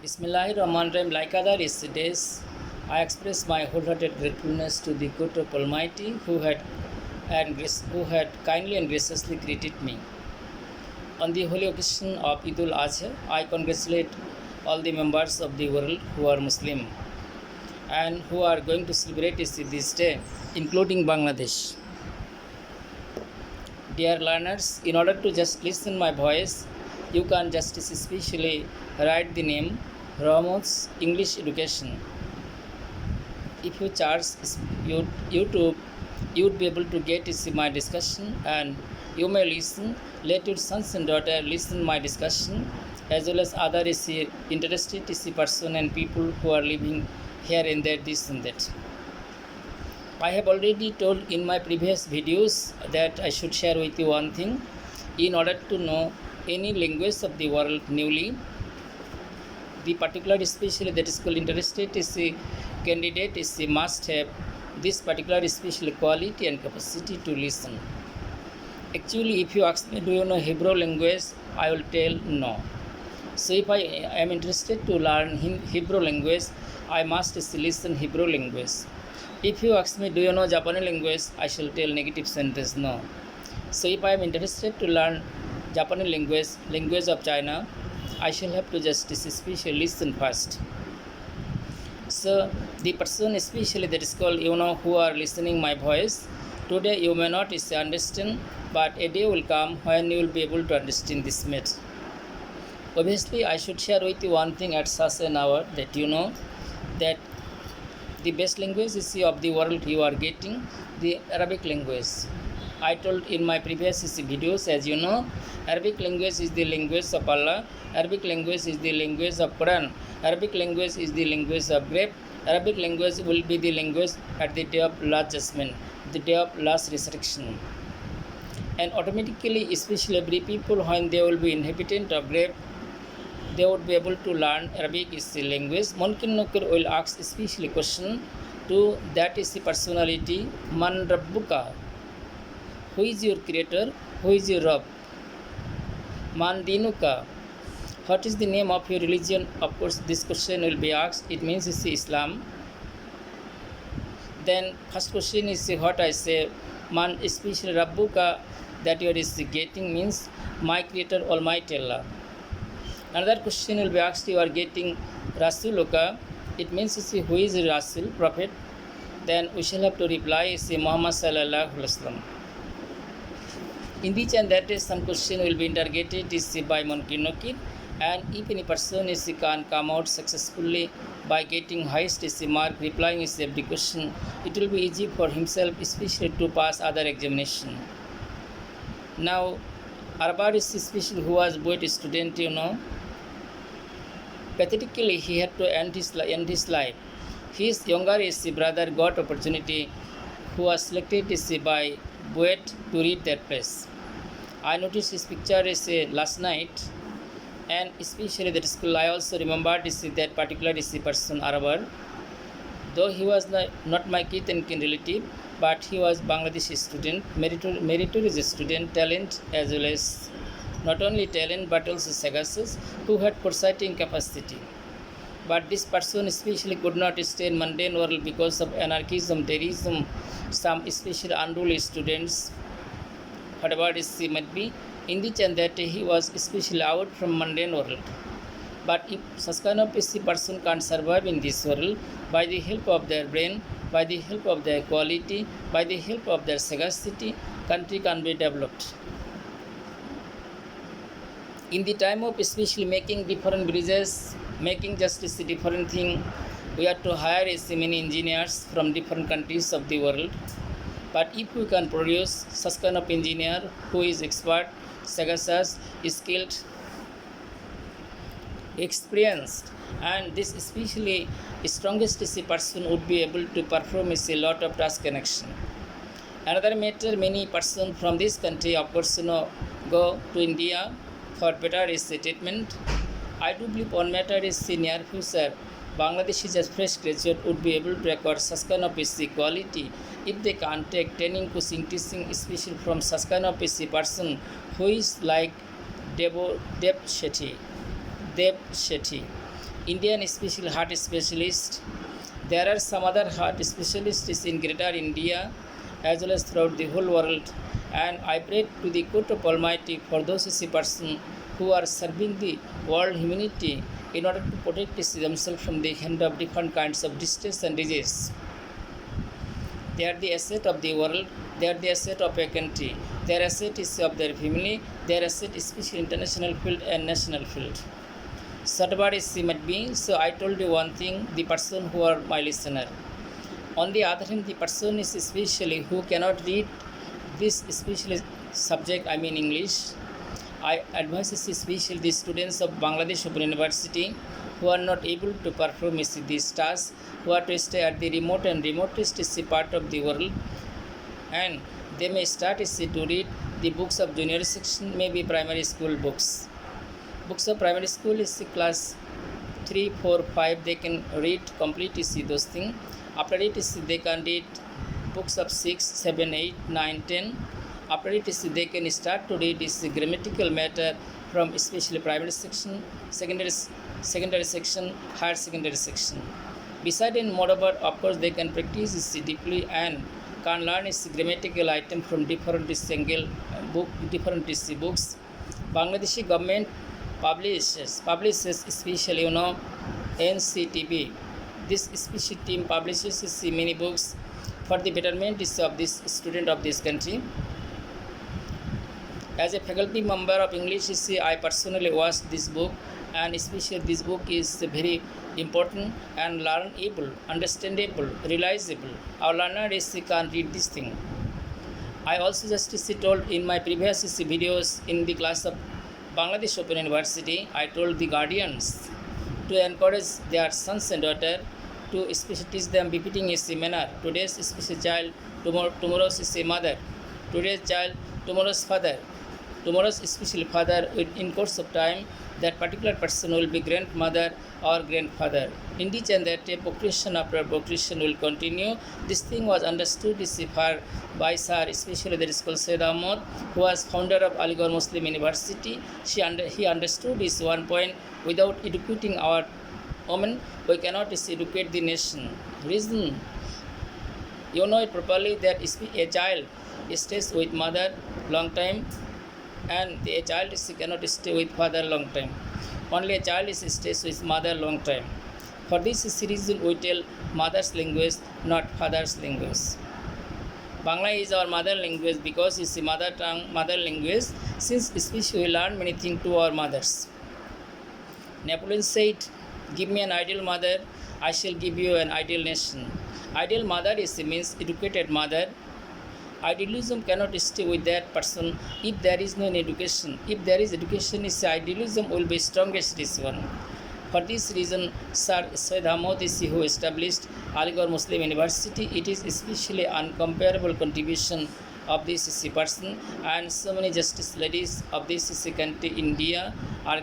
Bismillahirrahmanirrahim. Like other days, I express my wholehearted gratefulness to the God of Almighty who had kindly and graciously created me. On the holy occasion of Eid al-Adha, I congratulate all the members of the world who are Muslim and who are going to celebrate this day, including Bangladesh. Dear learners, in order to just listen my voice, you can just especially write the name Rahmats English Education. If you charge YouTube, you would be able to get my discussion, and you may listen. Let your sons and daughter listen my discussion, as well as other interested person and people who are living here and there, this and that. I have already told in my previous videos that I should share with you one thing. In order to know any language of the world newly, the particular especially that is called interested candidate must have this particular special quality and capacity to listen. Actually, if you ask me, do you know Hebrew language? I will tell no. So if I am interested to learn Hebrew language, I must listen Hebrew language. If you ask me, do you know Japanese language? I shall tell negative sentence no. So if I am interested to learn Japanese language of China, I shall have to just especially listen first. So the person especially that is called, who are listening my voice, today you may not understand, but a day will come when you will be able to understand this matter. Obviously, I should share with you one thing at such an hour, that you know that the best language of the world you are getting, the Arabic language. I told in my previous videos, as you know, Arabic language is the language of Allah, Arabic language is the language of Quran, Arabic language is the language of grave, Arabic language will be the language at the day of last judgment, the day of last resurrection. And automatically, especially every people, when they will be inhabitant of grave, they would be able to learn Arabic is the language. Mumkin Nukir will ask especially question to that is the personality, Man Rabbuka. Who is your creator? Who is your Rabb? Man Dinuka. What is the name of your religion? Of course, this question will be asked. It means it's Islam. Then first question is what I say, Man especially Rabbuka, that you are getting means my creator Almighty Allah. Another question will be asked, you are getting Rasuluka, it means who is Rasul, Prophet. Then we shall have to reply Muhammad Sallallahu Alaihi Wasallam. In which and that is some question will be interrogated by Munkinokid, and if any person can come out successfully by getting highest mark replying every question, it will be easy for himself especially to pass other examination. Now Arbar is especially who was boy student, pathetically he had to end his life. His younger brother got opportunity, who was selected by Buet to read that place. I noticed his picture last night, and especially that school I also remembered that particular person Arabar. Though he was not my kith and kin relative, but he was Bangladeshi student, meritorious student, talent as well as not only talent but also sagacious, who had foresighting capacity. But this person especially could not stay in mundane world because of anarchism, terrorism, some especially unruly students, whatever it might be, in which and that he was especially out from mundane world. But if such kind of person can't survive in this world, by the help of their brain, by the help of their quality, by the help of their sagacity, country can be developed. In the time of especially making different bridges, making justice different thing, we have to hire many engineers from different countries of the world. But if we can produce such kind of engineer who is expert, sagacious, skilled, experienced, and this especially strongest person would be able to perform a lot of task in action. Another matter, many persons from this country, of course, go to India for better treatment. I do believe one matter is in near future, Bangladesh is as fresh graduate would be able to record such kind of quality if they can take training, coaching, teaching, especially from such kind of person who is like Dev Shetty. Indian special heart specialist. There are some other heart specialists in Greater India as well as throughout the whole world. And I pray to the court of Almighty for those persons who are serving the world humanity in order to protect themselves from the hand of different kinds of distress and disease. They are the asset of the world. They are the asset of a country. Their asset is of their family. Their asset is especially international field and national field. Whatever is might be. So I told you one thing, the person who are my listener. On the other hand, the person is especially who cannot read this special subject, I mean English. I advise especially the students of Bangladesh Open University who are not able to perform these tasks, who are to stay at the remote and remotest part of the world, and they may start to read the books of junior section, maybe primary school books. Books of primary school is class 3, 4, 5, they can read complete those things. After it they can read books of 6, 7, 8, 9, 10. After it they can start to read this grammatical matter from especially primary section, secondary section, higher secondary section. Besides and moreover, of course, they can practice this deeply and can learn its grammatical item from different different books. Bangladeshi government publishes especially NCTB. This special team publishes many books for the betterment of this student of this country. As a faculty member of English, I personally watched this book, and especially this book is very important and learnable, understandable, realizable. Our learner can read this thing. I also just told in my previous videos in the class of Bangladesh Open University, I told the guardians to encourage their sons and daughters to especially teach them befitting a manner. Today's special child, tomorrow's mother. Today's child, tomorrow's father. Tomorrow's special father, in course of time, that particular person will be grandmother or grandfather. In each and that procreation after procreation will continue. This thing was understood by Sir, especially the school Sayyid Ahmad, who was founder of Aligarh Muslim University. He understood this one point: without educating our women, we cannot educate the nation. Reason, you know it properly that a child stays with mother long time, and a child cannot stay with father long time. Only a child stays with mother long time. For this reason, we tell mother's language, not father's language. Bangla is our mother language because it's a mother tongue, mother language. Since especially we learn many things to our mothers. Napoleon said, "Give me an ideal mother, I shall give you an ideal nation." Ideal mother means educated mother. Idealism cannot stay with that person if there is no education. If there is education, idealism will be strongest this one. For this reason, Sir Sayyid Ahmad who established Aligarh Muslim University, it is especially uncomparable contribution of this person, and so many justice ladies of this country, India, are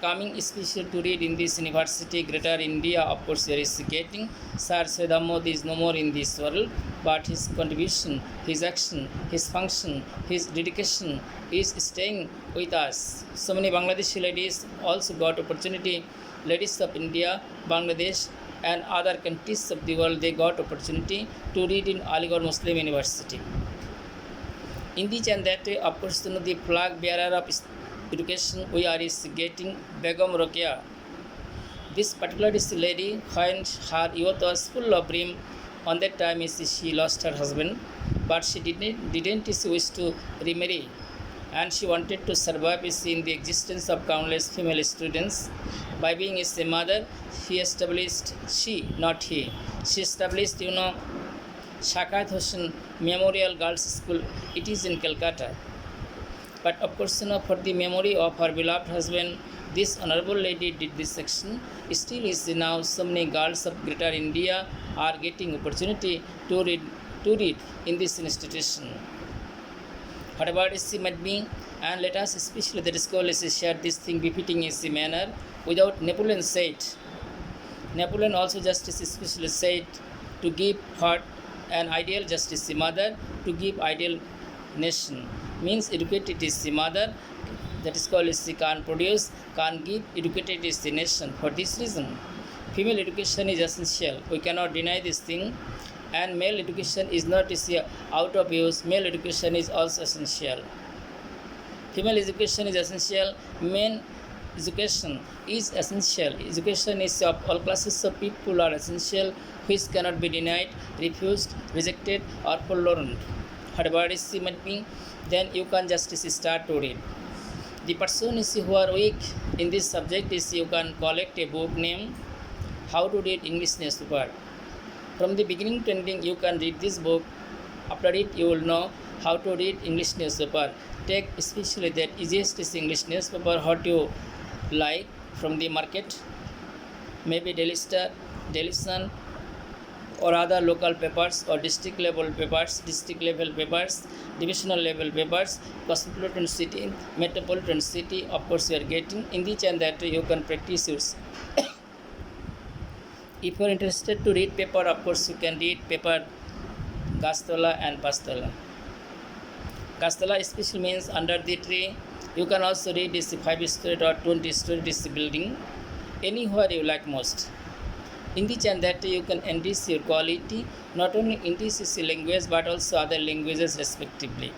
coming especially to read in this university. Greater India, of course, there is getting. Sir Sayyid Ahmad is no more in this world, but his contribution, his action, his function, his dedication is staying with us. So many Bangladeshi ladies also got opportunity. Ladies of India, Bangladesh, and other countries of the world, they got opportunity to read in Aligarh Muslim University. In this and that way, of course, the flag bearer of education we are getting Begum Rokia. This particular lady, when her youth was full of dream, on that time she lost her husband, but she didn't wish to remarry, and she wanted to survive in the existence of countless female students. By being a mother, she established Shakat Hossain Memorial Girls School. It is in Calcutta. But of course, for the memory of her beloved husband, this honorable lady did this section. Still is now so many girls of Greater India are getting opportunity to read in this institution. Whatever she might be, and let us especially the scholars share this thing befitting a manner. Without Napoleon said, Napoleon also justice especially said to give her an ideal justice mother, to give ideal nation. Means educated is the mother, that is called is can't produce, can't give educated is the nation. For this reason, female education is essential. We cannot deny this thing. And male education is not out of use. Male education is also essential. Female education is essential. Men education is essential. Education is of all classes of people are essential, which cannot be denied, refused, rejected, or forlorn. Whatever is might be, then you can just start to read. The person is who are weak in this subject is you can collect a book named How to Read English Newspaper. From the beginning to ending, you can read this book. After it, you will know how to read English newspaper. Take especially that easiest is English newspaper, what you like from the market, maybe Daily Star, Daily Sun, or other local papers or district level papers, divisional level papers, cosmopolitan city, metropolitan city. Of course, you are getting in this and that you can practice yours. If you are interested to read paper, of course you can read paper Gastala and Pastala. Gastala especially means under the tree. You can also read this 5-story or 20-story this building, anywhere you like most. In this and that you can enrich your quality, not only in this language but also other languages respectively.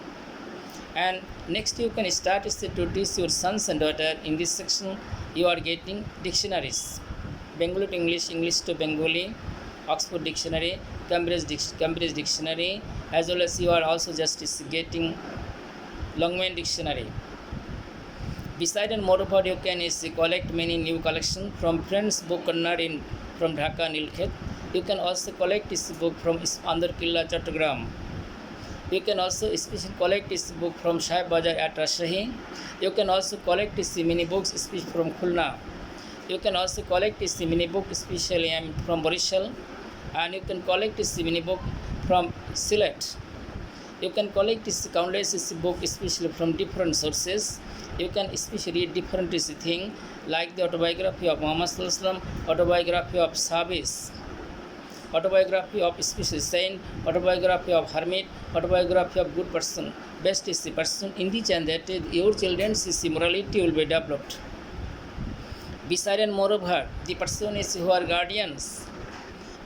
And next you can start to teach your sons and daughter. In this section you are getting dictionaries. Bengali to English, English to Bengali, Oxford Dictionary, Cambridge Dictionary, as well as you are also just getting Longman Dictionary. Beside and moreover, you can collect many new collections from Friends Book Corner from Dhaka, Nilkhet. You can also collect this book from Andar Killa, Chattogram. You can also especially collect this book from Shahib Bazar at Rajshahi. You can also collect this mini books especially from Khulna. You can also collect this mini book especially from Borishal, and you can collect this mini book from Sylhet. You can collect this countless book especially from different sources. You can especially read different things like the autobiography of Muhammad Sallallahu Alaihi Wasallam, autobiography of Sahabis, autobiography of special saint, autobiography of hermit, autobiography of good person. Best is the person in the and that your children's morality will be developed. Beside and moreover, the person is who are guardians.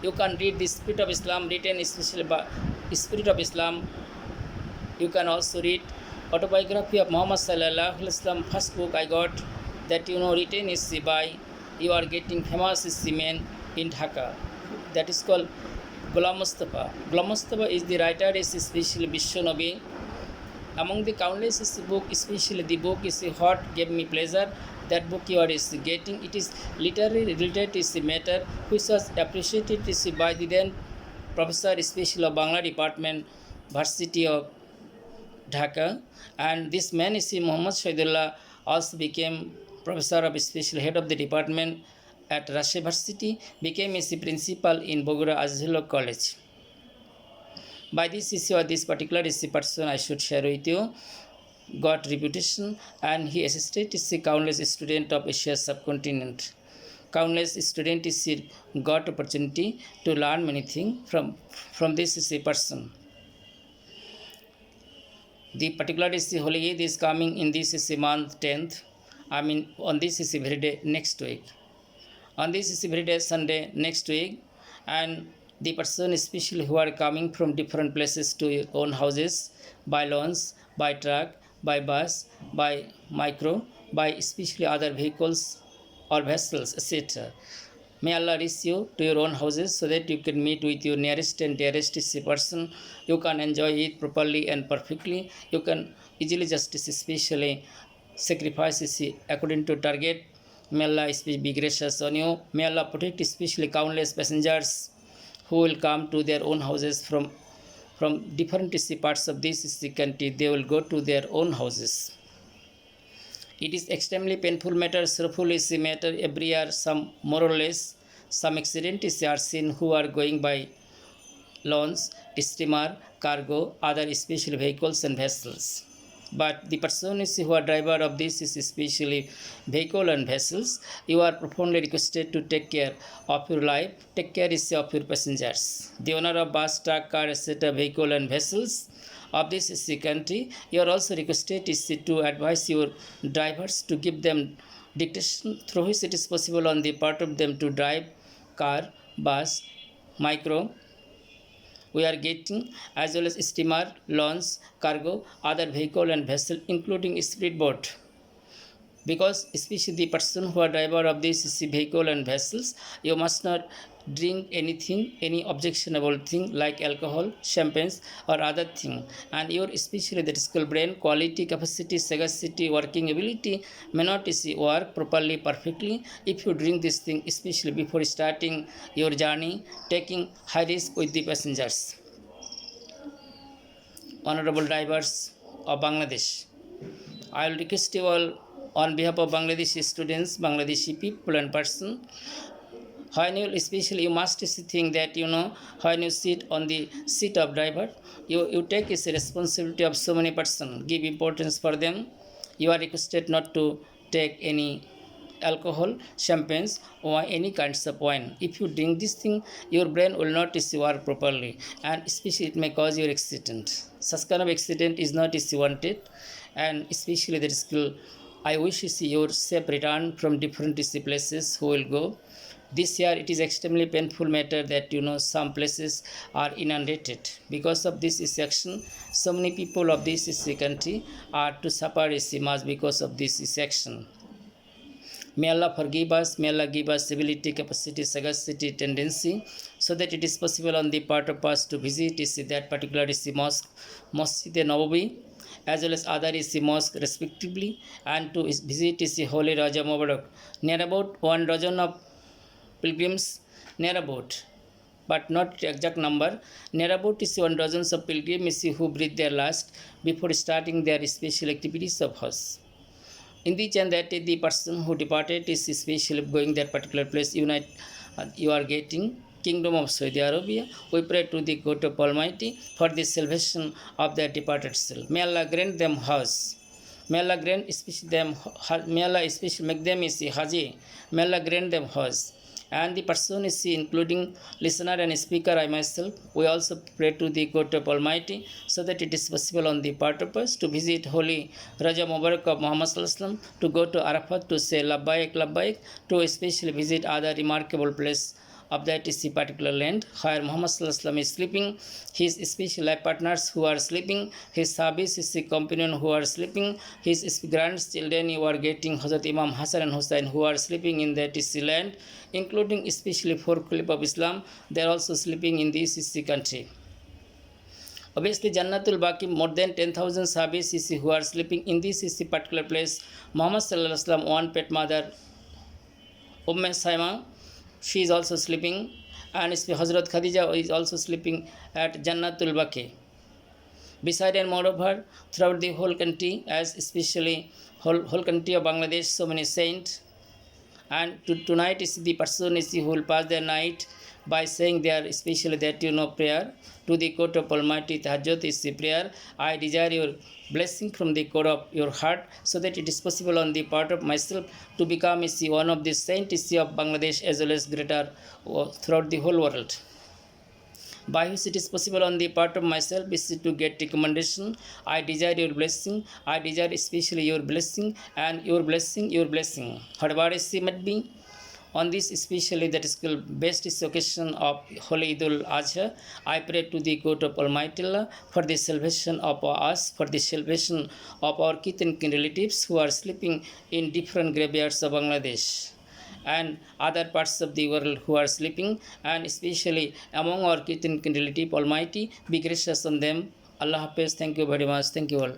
You can read the Spirit of Islam written especially by Spirit of Islam. You can also read autobiography of Muhammad Sallallahu Alaihi Wasallam. First book I got that written is by you are getting famous is the man in Dhaka. That is called Ghulam Mustafa. Ghulam Mustafa is the writer is especially Vishwanabi. Among the countless book, especially the book is what gave me pleasure. That book you are getting, it is literally related to the matter which was appreciated by the then professor especially of Bangla department, University of Dhaka, and this man is Muhammad Shahidullah also became professor of special head of the department at Rajshahi University, became the principal in Bogura Azhullah College. By this issue or this particular person I should share with you, got reputation, and he assisted countless students of Asia subcontinent. Countless students got opportunity to learn many things from this person. The particular Holy Eid is coming in this month 10th. I mean on this very day next week. On this very day Sunday next week, and the person especially who are coming from different places to your own houses by loans, by truck, by bus, by micro, by especially other vehicles or vessels, etc. May Allah reach you to your own houses so that you can meet with your nearest and dearest person. You can enjoy it properly and perfectly. You can easily just especially sacrifice according to target. May Allah be gracious on you. May Allah protect especially countless passengers who will come to their own houses from different parts of this country. They will go to their own houses. It is extremely painful matter, sorrowful is the matter. Every year, some more or less, some accidents are seen who are going by loans, steamer, cargo, other special vehicles and vessels. But the person who are driver of this is especially vehicle and vessels. You are profoundly requested to take care of your life, take care of your passengers. The owner of bus, truck, car, etc., vehicle and vessels of this country, you are also requested to advise your drivers to give them dictation through which it is possible on the part of them to drive car, bus, micro, we are getting, as well as steamer, launch, cargo, other vehicle and vessel, including speedboat. Because especially the person who are driver of this vehicle and vessels, you must not drink anything, any objectionable thing like alcohol, champagnes or other thing. And your especially the skill brain, quality, capacity, sagacity, working ability may not work properly, perfectly if you drink this thing, especially before starting your journey, taking high risk with the passengers. Honorable drivers of Bangladesh, I will request you all on behalf of Bangladeshi students, Bangladeshi people and person, when you especially you must think that when you sit on the seat of driver, you take this responsibility of so many person, give importance for them. You are requested not to take any alcohol, champagnes or any kinds of wine. If you drink this thing, your brain will not work properly and especially it may cause your accident. Such kind of accident is not wanted, and especially the skill. I wish to see your safe return from different places who will go. This year it is extremely painful matter that some places are inundated. Because of this action, so many people of this country are to suffer much because of this action. May Allah forgive us, may Allah give us ability, capacity, sagacity, tendency, so that it is possible on the part of us to visit that particular mosque, Masjid Nabawi, as well as other mosque respectively, and to visit Holy Raja Mubarak. Near about 1 dozen of pilgrims, near about, but not exact number, near about 1 dozen of pilgrims who breathe their last before starting their special activities of Hajj. In the chain that the person who departed is specially going that particular place, you are getting Kingdom of Saudi Arabia. We pray to the God of Almighty for the salvation of their departed soul. May Allah grant them Hajj. May Allah grant especially them, may Allah especially make them Haji. May Allah grant them Hajj. And the person is including listener and speaker, I myself, we also pray to the God of Almighty so that it is possible on the part of us to visit Holy Raja Mubarak of Muhammad Sallallahu, to go to Arafat to say Labbaik, Labbaik, to especially visit other remarkable place of that is the particular land where Muhammad Sallallahu is sleeping, his special life partners who are sleeping, his Sahabis, his companion who are sleeping, his grandchildren who are getting Hazrat Imam Hassan and Hussain who are sleeping in that is the land, including especially 4 Khalifa of Islam, they are also sleeping in this country. Obviously, Jannatul Baqi, more than 10,000 Sahabis who are sleeping in this particular place. Muhammad Sallallahu Alaihi Wasallam, one pet mother, Saima, she is also sleeping, and Hazrat Khadija is also sleeping at Jannatul Baqi. Beside and moreover, throughout the whole country, as especially whole country of Bangladesh, so many saints. And tonight is the person who will pass their night by saying their especially that prayer to the court of Almighty. Tahajjud is the prayer. I desire your blessing from the core of your heart, so that it is possible on the part of myself to become one of the saints of Bangladesh as well as greater throughout the whole world. By which it is possible on the part of myself is to get recommendation. I desire your blessing. I desire especially your blessing and your blessing, your blessing. Whatever is might be. On this especially that is called best occasion of Holy Idul Adha, I pray to the God of Almighty Allah for the salvation of us, for the salvation of our kith and kin relatives who are sleeping in different graveyards of Bangladesh and other parts of the world who are sleeping, and especially among our kith and kin relative, Almighty be gracious on them. Allah Hafiz. Thank you very much. Thank you all.